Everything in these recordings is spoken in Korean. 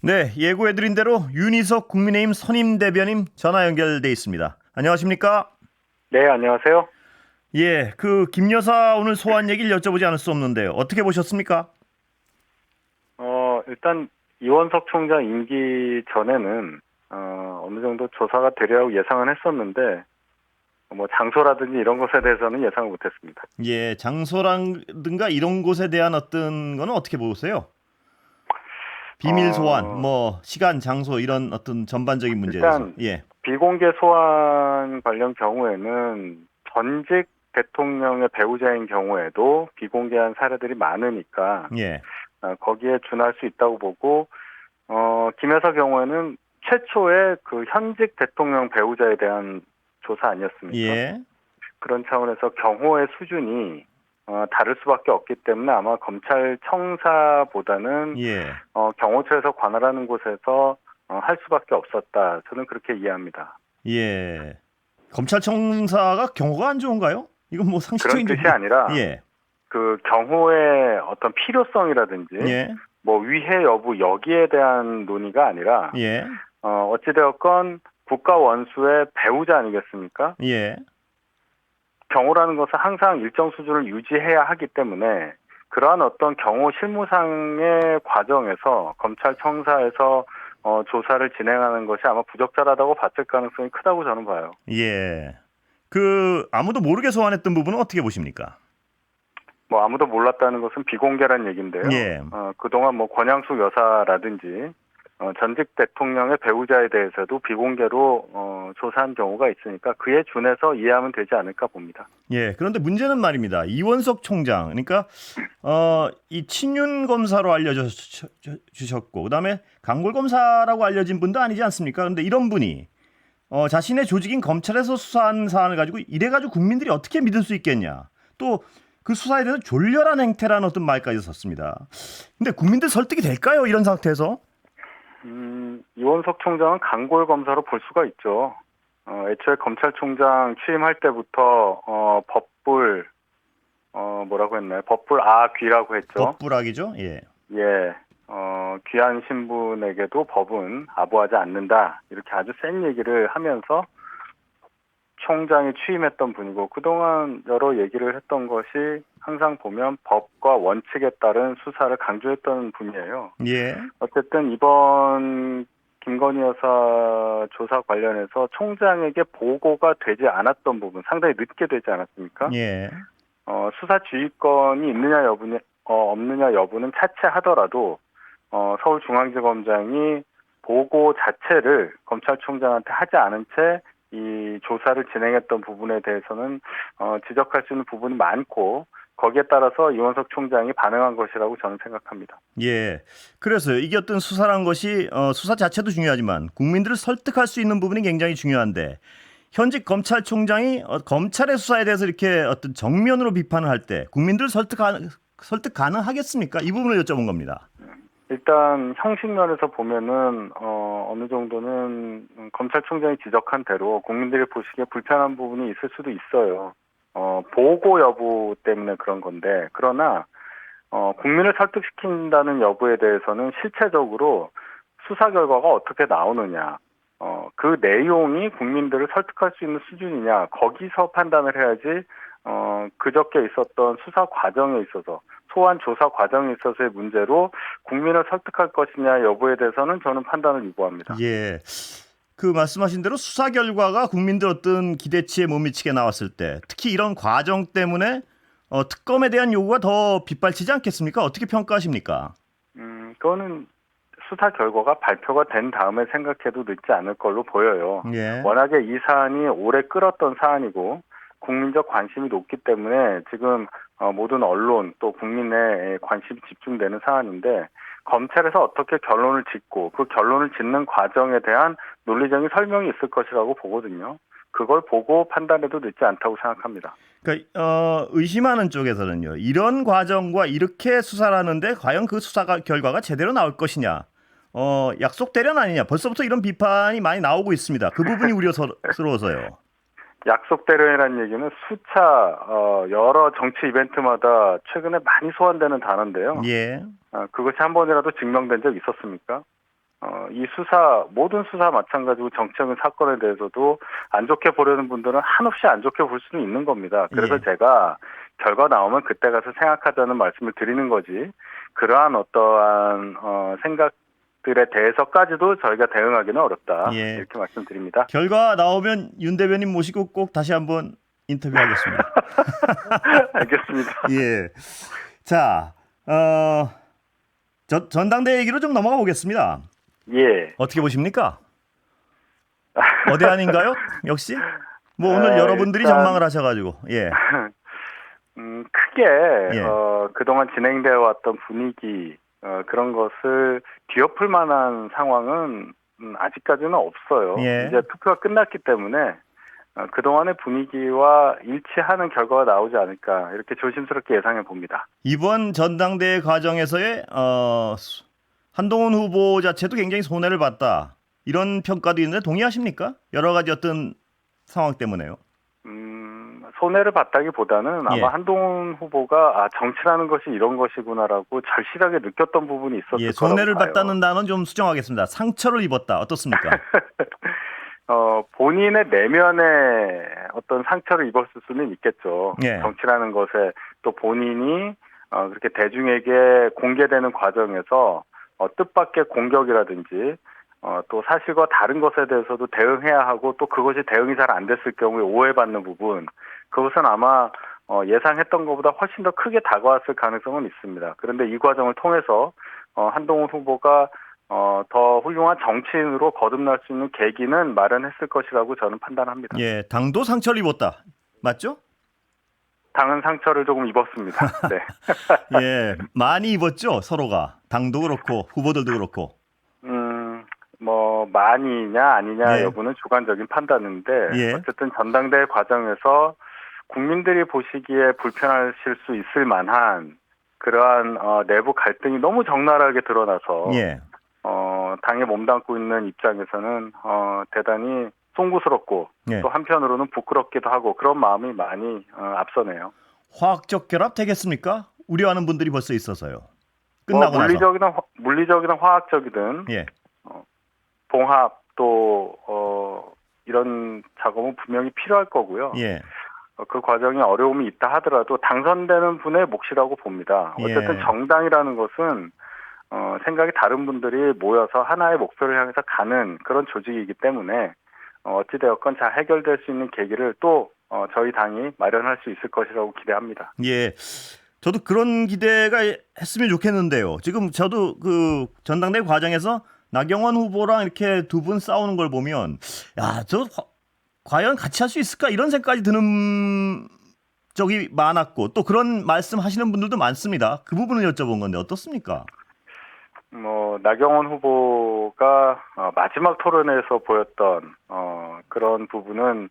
네, 예고해드린 대로 윤희석 국민의힘 선임 대변인 전화 연결돼 있습니다. 안녕하십니까? 네, 안녕하세요. 예, 김 여사 오늘 소환 얘기를 여쭤보지 않을 수 없는데요. 어떻게 보셨습니까? 일단 이원석 총장 임기 전에는 어느 정도 조사가 되리라고 예상은 했었는데 뭐 장소라든지 이런 것에 대해서는 예상을 못했습니다. 예, 장소라든가 이런 곳에 대한 어떤 거는 어떻게 보세요? 비밀 소환, 어, 뭐 시간, 장소 이런 어떤 전반적인 문제에 대해서. 일단 예, 비공개 소환 관련 경우에는 전직 대통령의 배우자인 경우에도 비공개한 사례들이 많으니까 예, 거기에 준할 수 있다고 보고 김여사 경우에는 최초의 그 현직 대통령 배우자에 대한 조사 아니었습니까? 예, 그런 차원에서 경호의 수준이 다를 수밖에 없기 때문에 아마 검찰청사보다는 예, 경호처에서 관할하는 곳에서 할 수밖에 없었다. 저는 그렇게 이해합니다. 예. 검찰청사가 경호가 안 좋은가요? 이건 뭐 그런 상식적인 뜻이 얘기. 아니라 예, 그 경호의 어떤 필요성이라든지 예, 뭐 위해 여부 여기에 대한 논의가 아니라 예, 어찌되었건 국가 원수의 배우자 아니겠습니까? 예. 경호라는 것은 항상 일정 수준을 유지해야 하기 때문에 그러한 어떤 경호 실무상의 과정에서 검찰청사에서 조사를 진행하는 것이 아마 부적절하다고 봤을 가능성이 크다고 저는 봐요. 예. 아무도 모르게 소환했던 부분은 어떻게 보십니까? 뭐 아무도 몰랐다는 것은 비공개란 얘기인데요. 예. 그동안 뭐 권양숙 여사라든지 전직 대통령의 배우자에 대해서도 비공개로 조사한 경우가 있으니까 그에 준해서 이해하면 되지 않을까 봅니다. 예. 그런데 문제는 말입니다. 이원석 총장, 그러니까 이 친윤 검사로 알려주셨고, 그다음에 강골 검사라고 알려진 분도 아니지 않습니까? 그런데 이런 분이 자신의 조직인 검찰에서 수사한 사안을 가지고 이래가지고 국민들이 어떻게 믿을 수 있겠냐? 또 그 수사에 대해서 졸렬한 행태라는 어떤 말까지 썼습니다. 근데 국민들 설득이 될까요? 이런 상태에서? 이원석 총장은 강골 검사로 볼 수가 있죠. 애초에 검찰총장 취임할 때부터 법불 뭐라고 했나요? 법불 아귀라고 했죠. 법불락이죠. 예. 예, 귀한 신분에게도 법은 아부하지 않는다. 이렇게 아주 센 얘기를 하면서 총장이 취임했던 분이고 그동안 여러 얘기를 했던 것이 항상 보면 법과 원칙에 따른 수사를 강조했던 분이에요. 예. 어쨌든 이번 김건희 여사 조사 관련해서 총장에게 보고가 되지 않았던 부분, 상당히 늦게 되지 않았습니까? 예. 수사 지휘권이 있느냐 여부냐, 없느냐 여부는 차치하더라도 서울중앙지검장이 보고 자체를 검찰총장한테 하지 않은 채 이 조사를 진행했던 부분에 대해서는 지적할 수 있는 부분이 많고 거기에 따라서 이원석 총장이 반응한 것이라고 저는 생각합니다. 예. 그래서요. 이게 어떤 수사란 것이 수사 자체도 중요하지만 국민들을 설득할 수 있는 부분이 굉장히 중요한데 현직 검찰총장이 검찰의 수사에 대해서 이렇게 어떤 정면으로 비판을 할 때 국민들을 설득 가능하겠습니까? 이 부분을 여쭤본 겁니다. 일단 형식 면에서 보면은 어느 정도는 검찰총장이 지적한 대로 국민들이 보시기에 불편한 부분이 있을 수도 있어요. 보고 여부 때문에 그런 건데 그러나 국민을 설득시킨다는 여부에 대해서는 실체적으로 수사 결과가 어떻게 나오느냐, 그 내용이 국민들을 설득할 수 있는 수준이냐, 거기서 판단을 해야지, 그저께 있었던 수사 과정에 있어서, 소환 조사 과정에 있어서의 문제로 국민을 설득할 것이냐 여부에 대해서는 저는 판단을 유보합니다. 예. 말씀하신 대로 수사 결과가 국민들 어떤 기대치에 못 미치게 나왔을 때 특히 이런 과정 때문에 특검에 대한 요구가 더 빗발치지 않겠습니까? 어떻게 평가하십니까? 그거는 수사 결과가 발표가 된 다음에 생각해도 늦지 않을 걸로 보여요. 예. 워낙에 이 사안이 오래 끌었던 사안이고 국민적 관심이 높기 때문에 지금 모든 언론 또 국민의 관심이 집중되는 사안인데 검찰에서 어떻게 결론을 짓고 그 결론을 짓는 과정에 대한 논리적인 설명이 있을 것이라고 보거든요. 그걸 보고 판단해도 늦지 않다고 생각합니다. 그러니까 의심하는 쪽에서는요. 이런 과정과 이렇게 수사를 하는데 과연 그 수사가 결과가 제대로 나올 것이냐. 약속 대련 아니냐. 벌써부터 이런 비판이 많이 나오고 있습니다. 그 부분이 우려스러워서요. 약속대로라는 얘기는 수차 여러 정치 이벤트마다 최근에 많이 소환되는 단어인데요. 예. 그것이 한 번이라도 증명된 적 있었습니까? 이 모든 수사 마찬가지고 정치적인 사건에 대해서도 안 좋게 보려는 분들은 한없이 안 좋게 볼 수는 있는 겁니다. 그래서 예. 제가 결과 나오면 그때 가서 생각하자는 말씀을 드리는 거지, 그러한 어떠한 생각들에 대해서까지도 저희가 대응하기는 어렵다, 예. 이렇게 말씀드립니다. 결과 나오면 윤 대변인 모시고 꼭 다시 한번 인터뷰하겠습니다. 알겠습니다. 예. 자, 전당대회 얘기로 좀 넘어가 보겠습니다. 예. 어떻게 보십니까? 거대한인가요? 역시? 뭐 오늘 여러분들이 일단 전망을 하셔가지고, 예. 크게 예. 그동안 진행되어 왔던 분위기, 그런 것을 뒤엎을 만한 상황은 아직까지는 없어요. 예. 이제 투표가 끝났기 때문에 그동안의 분위기와 일치하는 결과가 나오지 않을까, 이렇게 조심스럽게 예상해 봅니다. 이번 전당대회 과정에서의 한동훈 후보 자체도 굉장히 손해를 봤다. 이런 평가도 있는데 동의하십니까? 여러 가지 어떤 상황 때문에요. 손해를 봤다기보다는 예. 아마 한동훈 후보가 정치라는 것이 이런 것이구나라고 절실하게 느꼈던 부분이 있었을 예, 거라고 손해를 봐요. 봤다는 단어는 좀 수정하겠습니다. 상처를 입었다. 어떻습니까? 본인의 내면에 어떤 상처를 입었을 수는 있겠죠. 예. 정치라는 것에 또 본인이 그렇게 대중에게 공개되는 과정에서 뜻밖의 공격이라든지 또 사실과 다른 것에 대해서도 대응해야 하고, 또 그것이 대응이 잘 안 됐을 경우에 오해받는 부분, 그것은 아마 예상했던 것보다 훨씬 더 크게 다가왔을 가능성은 있습니다. 그런데 이 과정을 통해서 한동훈 후보가 더 훌륭한 정치인으로 거듭날 수 있는 계기는 마련했을 것이라고 저는 판단합니다. 예, 당도 상처를 입었다. 맞죠? 당은 상처를 조금 입었습니다. 네. 예, 많이 입었죠, 서로가. 당도 그렇고 후보들도 그렇고. 많이냐 아니냐 예. 여부는 주관적인 판단인데, 예. 어쨌든 전당대회 과정에서 국민들이 보시기에 불편하실 수 있을 만한 그러한 내부 갈등이 너무 적나라하게 드러나서 예. 당에 몸담고 있는 입장에서는 대단히 송구스럽고, 예. 또 한편으로는 부끄럽기도 하고, 그런 마음이 많이 앞서네요. 화학적 결합 되겠습니까? 우려하는 분들이 벌써 있어서요. 끝나고 나서. 물리적이든 화학적이든 예. 봉합 또 이런 작업은 분명히 필요할 거고요. 예. 그 과정에 어려움이 있다 하더라도 당선되는 분의 몫이라고 봅니다. 어쨌든 예. 정당이라는 것은 생각이 다른 분들이 모여서 하나의 목표를 향해서 가는 그런 조직이기 때문에 어찌되었건 잘 해결될 수 있는 계기를 또 저희 당이 마련할 수 있을 것이라고 기대합니다. 예. 저도 그런 기대가 했으면 좋겠는데요. 지금 저도 그 전당대회 과정에서 나경원 후보랑 이렇게 두 분 싸우는 걸 보면, 야, 과연 같이 할 수 있을까? 이런 생각이 드는 적이 많았고, 또 그런 말씀 하시는 분들도 많습니다. 그 부분을 여쭤본 건데 어떻습니까? 나경원 후보가 마지막 토론회에서 보였던 그런 부분은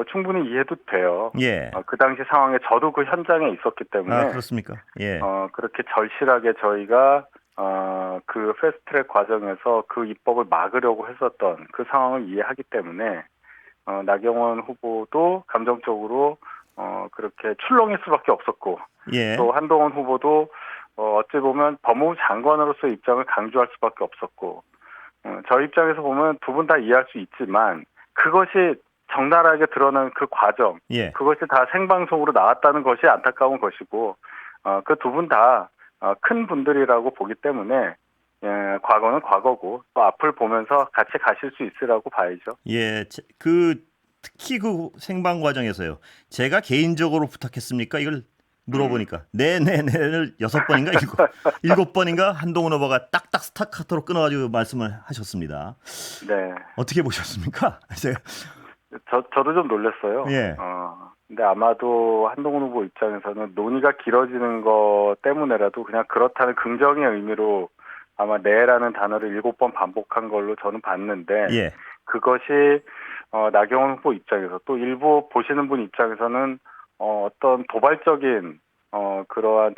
충분히 이해도 돼요. 예. 그 당시 상황에 저도 그 현장에 있었기 때문에 아, 그렇습니까? 예. 그렇게 절실하게 저희가 그 패스트트랙 과정에서 그 입법을 막으려고 했었던 그 상황을 이해하기 때문에 나경원 후보도 감정적으로 그렇게 출렁일 수밖에 없었고, 예. 또 한동훈 후보도 어찌 보면 법무부 장관으로서의 입장을 강조할 수밖에 없었고, 저희 입장에서 보면 두 분 다 이해할 수 있지만 그것이 적나라하게 드러난 그 과정, 예. 그것이 다 생방송으로 나왔다는 것이 안타까운 것이고, 그 두 분 다 큰 분들이라고 보기 때문에 과거는 과거고, 또 앞을 보면서 같이 가실 수 있으라고 봐야죠. 예. 특히 그 생방 과정에서요. 제가 개인적으로 부탁했습니까? 이걸 물어보니까 네네네를 6번인가 7번인가 한동훈 후보가 딱딱 스타카토로 끊어가지고 말씀을 하셨습니다. 네. 어떻게 보셨습니까? 제가 저도 좀 놀랐어요. 예. 근데 아마도 한동훈 후보 입장에서는 논의가 길어지는 것 때문에라도 그냥 그렇다는 긍정의 의미로 아마 네라는 단어를 7번 반복한 걸로 저는 봤는데, 예. 그것이 나경원 후보 입장에서, 또 일부 보시는 분 입장에서는 어떤 도발적인 그러한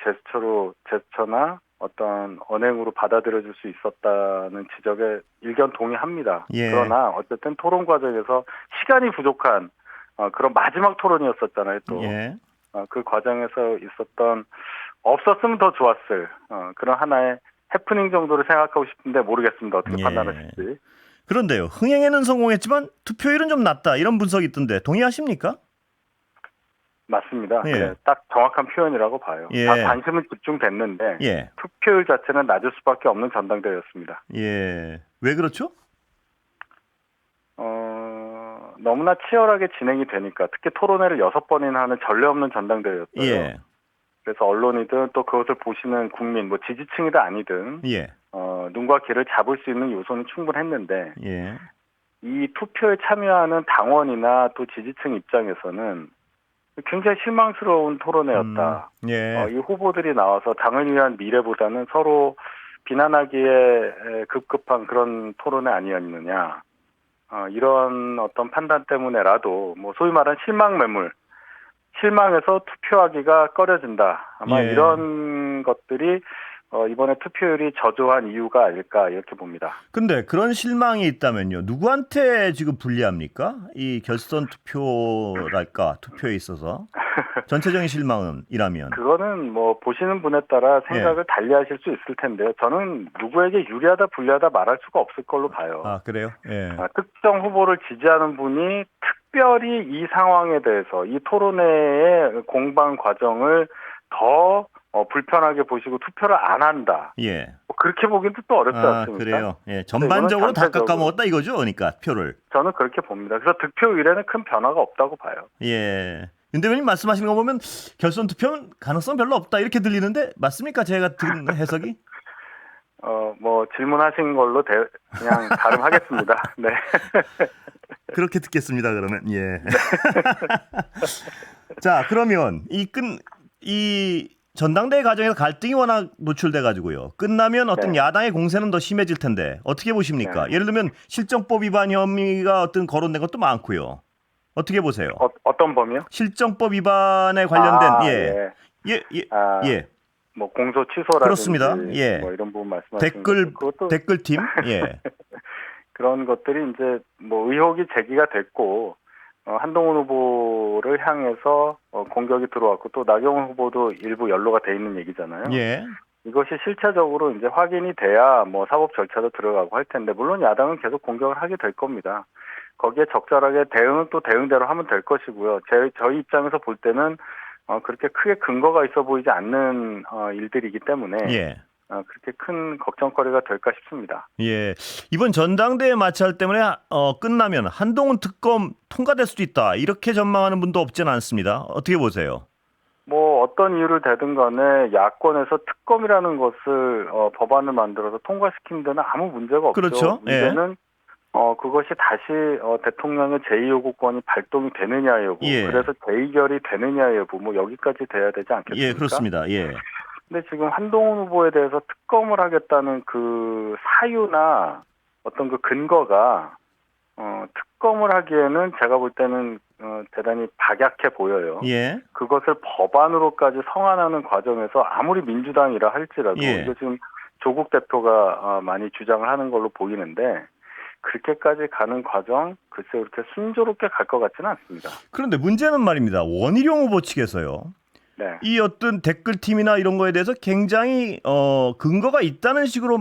제스처나 어떤 언행으로 받아들여질 수 있었다는 지적에 일견 동의합니다. 예. 그러나 어쨌든 토론 과정에서 시간이 부족한 그런 마지막 토론이었었잖아요. 또 예. 그 과정에서 없었으면 더 좋았을 그런 하나의 해프닝 정도로 생각하고 싶은데 모르겠습니다. 어떻게 예. 판단하실지. 그런데요. 흥행에는 성공했지만 투표율은 좀 낮다. 이런 분석이 있던데 동의하십니까? 맞습니다. 예. 네, 딱 정확한 표현이라고 봐요. 예. 다 관심은 집중됐는데 예. 투표율 자체는 낮을 수밖에 없는 전당대회였습니다. 예. 왜 그렇죠? 너무나 치열하게 진행이 되니까 특히 토론회를 6번이나 하는 전례 없는 전당대회였어요. 예. 그래서 언론이든 또 그것을 보시는 국민, 뭐 지지층이든 아니든 예. 눈과 귀를 잡을 수 있는 요소는 충분했는데 예. 이 투표에 참여하는 당원이나 또 지지층 입장에서는 굉장히 실망스러운 토론회였다. 예. 이 후보들이 나와서 당을 위한 미래보다는 서로 비난하기에 급급한 그런 토론회 아니었느냐. 이런 어떤 판단 때문에라도 뭐 소위 말하는 실망 매물, 실망해서 투표하기가 꺼려진다. 아마 예. 이런 것들이 이번에 투표율이 저조한 이유가 아닐까 이렇게 봅니다. 근데 그런 실망이 있다면요. 누구한테 지금 불리합니까? 이 결선 투표랄까 투표에 있어서 전체적인 실망은이라면. 그거는 뭐 보시는 분에 따라 생각을 달리하실 수 있을 텐데요. 저는 누구에게 유리하다 불리하다 말할 수가 없을 걸로 봐요. 아 그래요? 예. 특정 후보를 지지하는 분이 특별히 이 상황에 대해서 이 토론회의 공방 과정을 더 불편하게 보시고 투표를 안 한다. 예. 뭐 그렇게 보기도 또 어렵지 아 않습니까? 그래요. 예. 전반적으로 다 전체적으로. 깎아먹었다 이거죠. 그러니까 표를. 저는 그렇게 봅니다. 그래서 득표율에는 큰 변화가 없다고 봐요. 예. 윤 대변인 말씀하시는 거 보면 결선 투표는 가능성 별로 없다 이렇게 들리는데 맞습니까? 제가 들은 해석이? 뭐 질문하신 걸로 그냥 가름하겠습니다. 네. 그렇게 듣겠습니다. 그러면 예. 자 그러면 이 전당대회 과정에서 갈등이 워낙 노출돼 가지고요. 끝나면 어떤 네. 야당의 공세는 더 심해질 텐데 어떻게 보십니까? 네. 예를 들면 실정법 위반 혐의가 어떤 거론된 것도 많고요. 어떻게 보세요? 어떤 범위요? 실정법 위반에 관련된 예. 예. 뭐 공소 취소라든지 그렇습니다. 예. 뭐 이런 부분 말씀하시는 거죠. 그것도 댓글팀 예. 그런 것들이 이제 뭐 의혹이 제기가 됐고 한동훈 후보를 향해서 공격이 들어왔고 또 나경원 후보도 일부 연루가 돼 있는 얘기잖아요. 예. 이것이 실체적으로 이제 확인이 돼야 뭐 사법 절차도 들어가고 할 텐데 물론 야당은 계속 공격을 하게 될 겁니다. 거기에 적절하게 대응은 또 대응대로 하면 될 것이고요. 저희 입장에서 볼 때는 그렇게 크게 근거가 있어 보이지 않는 일들이기 때문에 예. 그렇게 큰 걱정거리가 될까 싶습니다. 예. 이번 전당대회 마찰 때문에 끝나면 한동훈 특검 통과될 수도 있다. 이렇게 전망하는 분도 없지는 않습니다. 어떻게 보세요? 뭐 어떤 이유를 대든 간에 야권에서 특검이라는 것을 법안을 만들어서 통과시키는 데는 아무 문제가 없죠. 그렇죠. 문제는 그것이 다시 대통령의 제2요구권이 발동이 되느냐 여부, 예. 그래서 재의결이 되느냐 여부, 뭐 여기까지 돼야 되지 않겠습니까? 예, 그렇습니다. 예. 근데 지금 한동훈 후보에 대해서 특검을 하겠다는 그 사유나 어떤 그 근거가 특검을 하기에는 제가 볼 때는 대단히 박약해 보여요. 예. 그것을 법안으로까지 성안하는 과정에서 아무리 민주당이라 할지라도 예. 이거 지금 조국 대표가 많이 주장을 하는 걸로 보이는데 그렇게까지 가는 과정 글쎄 그렇게 순조롭게 갈 것 같지는 않습니다. 그런데 문제는 말입니다. 원희룡 후보 측에서요. 네. 이 어떤 댓글팀이나 이런 거에 대해서 굉장히 근거가 있다는 식으로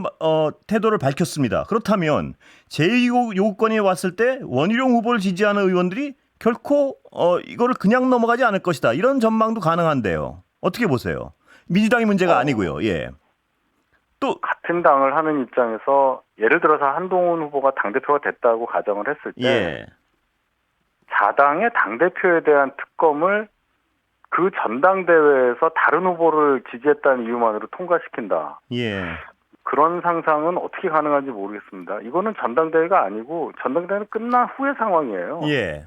태도를 밝혔습니다. 그렇다면 제2요구권이 왔을 때 원희룡 후보를 지지하는 의원들이 결코 이거를 그냥 넘어가지 않을 것이다. 이런 전망도 가능한데요. 어떻게 보세요? 민주당이 문제가 아니고요. 예. 또 같은 당을 하는 입장에서 예를 들어서 한동훈 후보가 당대표가 됐다고 가정을 했을 때 예. 자당의 당대표에 대한 특검을 그 전당대회에서 다른 후보를 지지했다는 이유만으로 통과시킨다. 예. 그런 상상은 어떻게 가능한지 모르겠습니다. 이거는 전당대회가 아니고 전당대회는 끝난 후의 상황이에요. 예.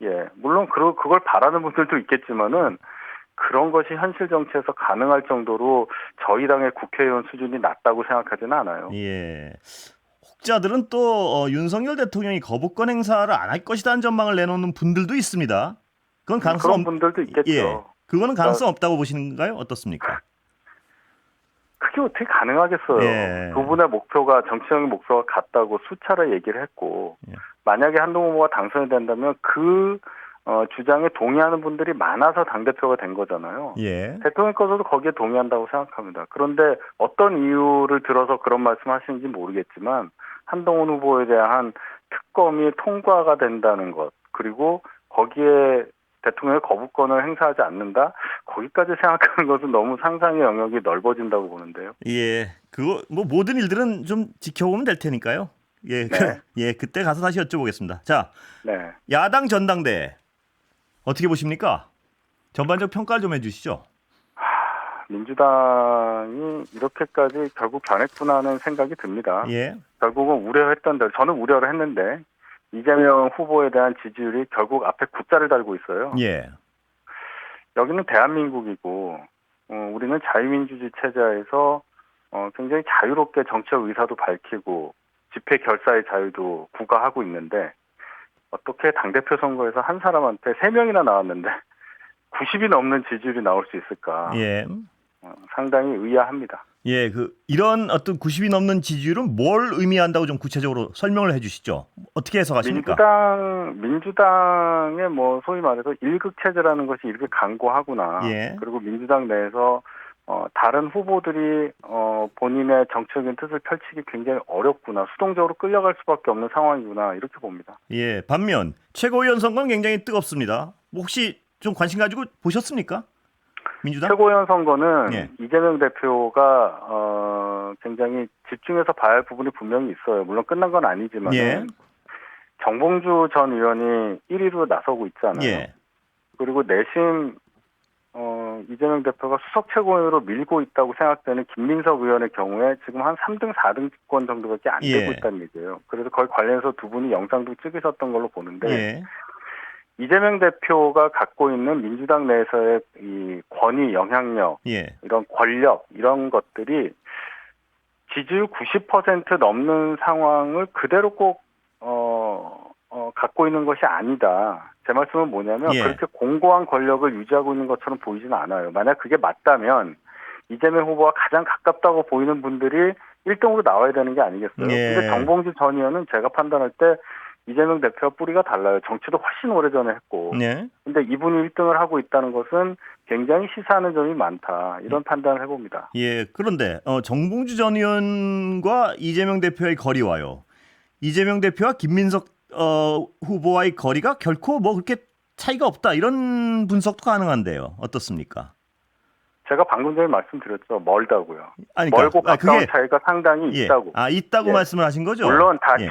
예, 물론 그걸 바라는 분들도 있겠지만은 그런 것이 현실 정치에서 가능할 정도로 저희 당의 국회의원 수준이 낮다고 생각하지는 않아요. 예. 혹자들은 또 윤석열 대통령이 거부권 행사를 안 할 것이라는 전망을 내놓는 분들도 있습니다. 그건 가능성 그런 분들도 있겠죠. 예. 그거는 가능성 없다고 보시는가요? 어떻습니까? 그게 어떻게 가능하겠어요. 예. 두 분의 목표가 정치적인 목표가 같다고 수차례 얘기를 했고 예. 만약에 한동훈 후보가 당선이 된다면 그 주장에 동의하는 분들이 많아서 당대표가 된 거잖아요. 예. 대통령께서도 거기에 동의한다고 생각합니다. 그런데 어떤 이유를 들어서 그런 말씀하시는지 모르겠지만 한동훈 후보에 대한 특검이 통과가 된다는 것, 그리고 거기에 대통령의 거부권을 행사하지 않는다? 거기까지 생각하는 것은 너무 상상의 영역이 넓어진다고 보는데요. 예. 그거 뭐 모든 일들은 좀 지켜보면 될 테니까요. 예. 네. 예, 그때 가서 다시 여쭤보겠습니다. 자, 네. 야당 전당대 어떻게 보십니까? 전반적 평가를 좀 해주시죠. 민주당이 이렇게까지 결국 변했구나 하는 생각이 듭니다. 예. 결국은 우려했던 대로, 저는 우려를 했는데 이재명 후보에 대한 지지율이 결국 앞에 굿자를 달고 있어요. 예. 여기는 대한민국이고 우리는 자유민주주의 체제에서 굉장히 자유롭게 정치적 의사도 밝히고 집회 결사의 자유도 구가하고 있는데 어떻게 당대표 선거에서 한 사람한테 3명이나 나왔는데 90이 넘는 지지율이 나올 수 있을까? 예. 상당히 의아합니다. 예, 이런 어떤 90이 넘는 지지율은 뭘 의미한다고 좀 구체적으로 설명을 해주시죠. 어떻게 해석하십니까? 민주당의 뭐 소위 말해서 일극 체제라는 것이 이렇게 강고하구나. 예. 그리고 민주당 내에서 다른 후보들이 본인의 정치적인 뜻을 펼치기 굉장히 어렵구나. 수동적으로 끌려갈 수밖에 없는 상황이구나. 이렇게 봅니다. 예, 반면 최고위원 선거는 굉장히 뜨겁습니다. 혹시 좀 관심 가지고 보셨습니까? 민주당? 최고위원 선거는 예. 이재명 대표가 굉장히 집중해서 봐야 할 부분이 분명히 있어요. 물론 끝난 건 아니지만 예. 정봉주 전 의원이 1위로 나서고 있잖아요. 예. 그리고 내심 이재명 대표가 수석 최고위원으로 밀고 있다고 생각되는 김민석 의원의 경우에 지금 한 3등, 4등권 정도밖에 안 되고 예. 있다는 얘기예요. 그래서 거기 관련해서 두 분이 영상도 찍으셨던 걸로 보는데 예. 이재명 대표가 갖고 있는 민주당 내에서의 이 권위, 영향력, 예. 이런 권력, 이런 것들이 지지율 90% 넘는 상황을 그대로 꼭 갖고 있는 것이 아니다. 제 말씀은 뭐냐면 예. 그렇게 공고한 권력을 유지하고 있는 것처럼 보이지는 않아요. 만약 그게 맞다면 이재명 후보와 가장 가깝다고 보이는 분들이 1등으로 나와야 되는 게 아니겠어요. 예. 근데 정봉주 전 의원은 제가 판단할 때 이재명 대표와 뿌리가 달라요. 정치도 훨씬 오래전에 했고. 네. 근데 이분이 1등을 하고 있다는 것은 굉장히 시사하는 점이 많다. 이런 판단을 해봅니다. 예. 그런데 정봉주 전 의원과 이재명 대표의 거리와요. 이재명 대표와 김민석 후보와의 거리가 결코 뭐 그렇게 차이가 없다. 이런 분석도 가능한데요. 어떻습니까? 제가 방금 전에 말씀드렸죠. 멀다고요. 아니, 멀고 가까운 그게 차이가 상당히 예. 있다고. 있다고 예. 말씀을 하신 거죠? 물론 다 예.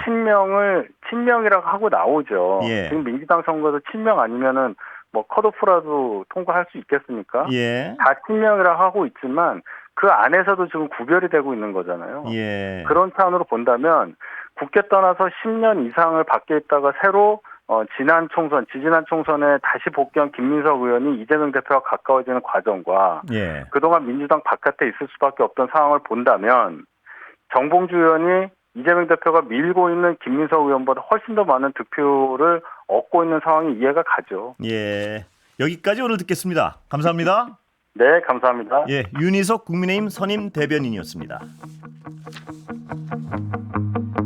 친명이라고 하고 나오죠. 예. 지금 민주당 선거에서 친명 아니면은 뭐 컷오프라도 통과할 수 있겠습니까? 예. 다 친명이라고 하고 있지만 그 안에서도 지금 구별이 되고 있는 거잖아요. 예. 그런 차원으로 본다면 국회 떠나서 10년 이상을 밖에 있다가 새로 지지난 총선에 다시 복귀한 김민석 의원이 이재명 대표와 가까워지는 과정과 예. 그동안 민주당 바깥에 있을 수밖에 없던 상황을 본다면 정봉주 의원이 이재명 대표가 밀고 있는 김민석 의원보다 훨씬 더 많은 득표를 얻고 있는 상황이 이해가 가죠. 예. 여기까지 오늘 듣겠습니다. 감사합니다. 네, 감사합니다. 예, 윤희석 국민의힘 선임 대변인이었습니다.